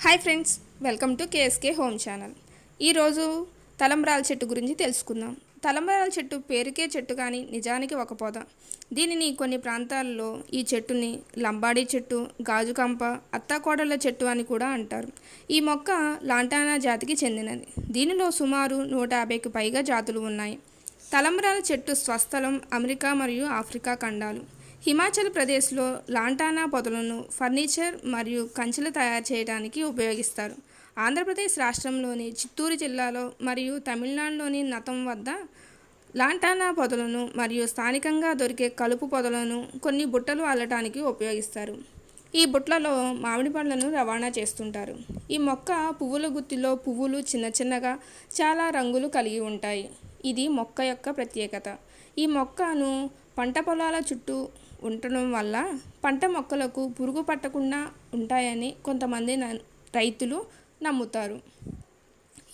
Hi friends, welcome to KSK home channel. ఈరోజు తలంబ్రాల చెట్టు గురించి తెలుసుకుందాం. తలంబ్రాల చెట్టు పేరుకే చెట్టు కానీ నిజానికి ఒక పొద. దీనిని కొన్ని ప్రాంతాల్లో ఈ చెట్టుని లంబాడీ చెట్టు, గాజుకంప, అత్తాకోడళ్ళ చెట్టు అని కూడా అంటారు. ఈ మొక్క లాంటానా జాతికి చెందినది. దీనిలో సుమారు 150కి పైగా జాతులు ఉన్నాయి. తలంబ్రాల చెట్టు స్వస్థలం అమెరికా మరియు ఆఫ్రికా ఖండాలు. హిమాచల్ ప్రదేశ్లో లాంటానా పొదలను ఫర్నిచర్ మరియు కంచెలు తయారు చేయడానికి ఉపయోగిస్తారు. ఆంధ్రప్రదేశ్ రాష్ట్రంలోని చిత్తూరు జిల్లాలో మరియు తమిళనాడులోని నతం వద్ద లాంటానా పొదలను మరియు స్థానికంగా దొరికే కలుపు పొదలను కొన్ని బుట్టలు అల్లటానికి ఉపయోగిస్తారు. ఈ బుట్టలలో మామిడి పళ్ళను రవాణా చేస్తుంటారు. ఈ మొక్క పువ్వుల గుత్తిలో పువ్వులు చిన్న చిన్నగా చాలా రంగులు కలిగి ఉంటాయి. ఇది మొక్క యొక్క ప్రత్యేకత. ఈ మొక్కను పంట పొలాల చుట్టూ ఉండటం వల్ల పంట మొక్కలకు పురుగు పట్టకుండా ఉంటాయని కొంతమంది రైతులు నమ్ముతారు.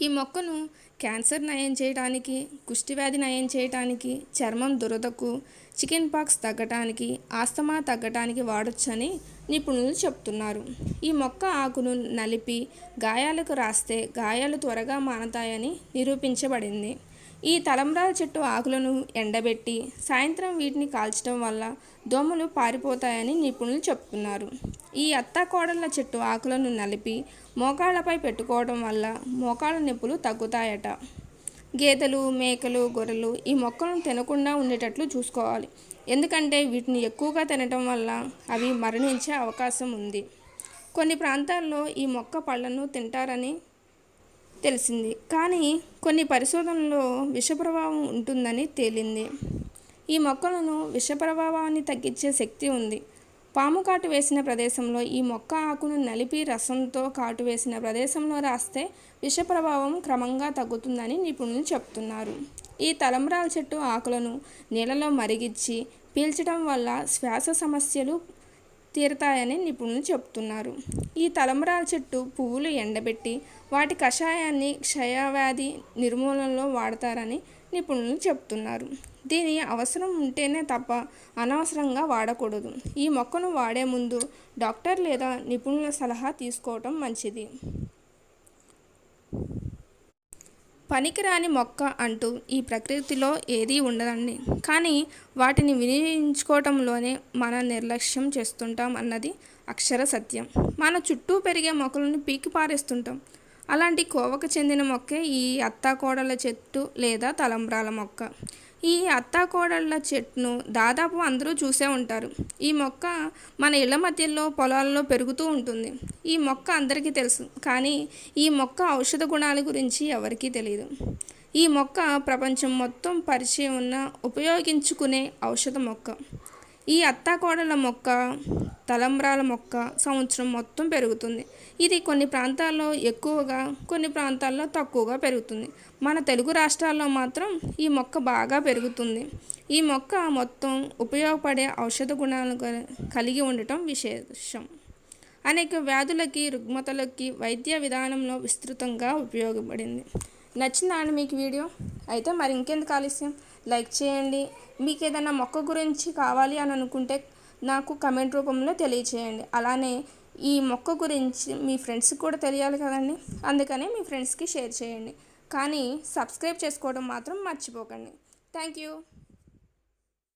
ఈ మొక్కను క్యాన్సర్ నయం చేయడానికి, కుష్టివ్యాధి నయం చేయడానికి, చర్మం దురదకు, చికెన్ పాక్స్ తగ్గటానికి, ఆస్తమా తగ్గటానికి వాడొచ్చని నిపుణులు చెప్తున్నారు. ఈ మొక్క ఆకును నలిపి గాయాలకు రాస్తే గాయాలు త్వరగా మానతాయని నిరూపించబడింది. ఈ తలంబ్రాల చెట్టు ఆకులను ఎండబెట్టి సాయంత్రం వీటిని కాల్చడం వల్ల దోమలు పారిపోతాయని నిపుణులు చెప్తున్నారు. ఈ అత్తాకోడళ్ళ చెట్టు ఆకులను నలిపి మోకాళ్ళపై పెట్టుకోవడం వల్ల మోకాళ్ళ నొప్పులు తగ్గుతాయట. గేదెలు, మేకలు, గొర్రెలు ఈ మొక్కలను తినకుండా ఉండేటట్లు చూసుకోవాలి. ఎందుకంటే వీటిని ఎక్కువగా తినటం వల్ల అవి మరణించే అవకాశం ఉంది. కొన్ని ప్రాంతాల్లో ఈ మొక్క పళ్ళను తింటారని తెలిసింది, కానీ కొన్ని పరిశోధనల్లో విషప్రభావం ఉంటుందని తేలింది. ఈ మొక్కలను విషప్రభావాన్ని తగ్గించే శక్తి ఉంది. పాము కాటు వేసిన ప్రదేశంలో ఈ మొక్క ఆకును నలిపి రసంతో కాటు వేసిన ప్రదేశంలో రాస్తే విషప్రభావం క్రమంగా తగ్గుతుందని నిపుణులు చెప్తున్నారు. ఈ తలంబ్రాల చెట్టు ఆకులను నీళ్ళలో మరిగించి పీల్చడం వల్ల శ్వాస సమస్యలు తీరతాయని నిపుణులు చెప్తున్నారు. ఈ తలంబ్రాల చెట్టు పువ్వులు ఎండబెట్టి వాటి కషాయాన్ని క్షయవ్యాధి నిర్మూలనలో వాడతారని నిపుణులు చెప్తున్నారు. దీని అవసరం ఉంటేనే తప్ప అనవసరంగా వాడకూడదు. ఈ మొక్కను వాడే ముందు డాక్టర్ లేదా నిపుణుల సలహా తీసుకోవటం మంచిది. పనికిరాని మొక్క అంటూ ఈ ప్రకృతిలో ఏదీ ఉండదండి. కానీ వాటిని వినియోగించుకోవటంలోనే మన నిర్లక్ష్యం చేస్తుంటాం అన్నది అక్షర సత్యం. మన చుట్టూ పెరిగే మొక్కలను పీకి పారేస్తుంటాం. అలాంటి కోవకు చెందిన మొక్కే ఈ అత్తాకోడళ్ళ చెట్టు లేదా తలంబ్రాల మొక్క. ఈ అత్తాకోడళ్ళ చెట్టును దాదాపు అందరూ చూసే ఉంటారు. ఈ మొక్క మన ఇళ్ల మధ్యలో పొలాల్లో పెరుగుతూ ఉంటుంది. ఈ మొక్క అందరికీ తెలుసు, కానీ ఈ మొక్క ఔషధ గుణాల గురించి ఎవరికీ తెలియదు. ఈ మొక్క ప్రపంచం మొత్తం పరిచయం ఉన్న ఉపయోగించుకునే ఔషధ మొక్క. ఈ అత్తాకోడళ్ళ మొక్క, తలంబ్రాల మొక్క సంవత్సరం మొత్తం పెరుగుతుంది. ఇది కొన్ని ప్రాంతాల్లో ఎక్కువగా, కొన్ని ప్రాంతాల్లో తక్కువగా పెరుగుతుంది. మన తెలుగు రాష్ట్రాల్లో మాత్రం ఈ మొక్క బాగా పెరుగుతుంది. ఈ మొక్క మొత్తం ఉపయోగపడే ఔషధ గుణాలు కలిగి ఉండటం విశేషం. అనేక వ్యాధులకి, రుగ్మతలకి వైద్య విధానంలో విస్తృతంగా ఉపయోగపడింది. నచ్చిందా అండి మీకు వీడియో? అయితే మరి ఇంకెందుకు ఆలస్యం, లైక్ చేయండి. మీకు ఏదైనా మొక్క గురించి కావాలి అని అనుకుంటే నాకు కమెంట్ రూపంలో తెలియచేయండి. అలానే ఈ మొక్క గురించి మీ ఫ్రెండ్స్కి కూడా తెలియాలి కదండి, అందుకనే మీ ఫ్రెండ్స్కి షేర్ చేయండి. కానీ సబ్స్క్రైబ్ చేసుకోవడం మాత్రం మర్చిపోకండి. Thank you.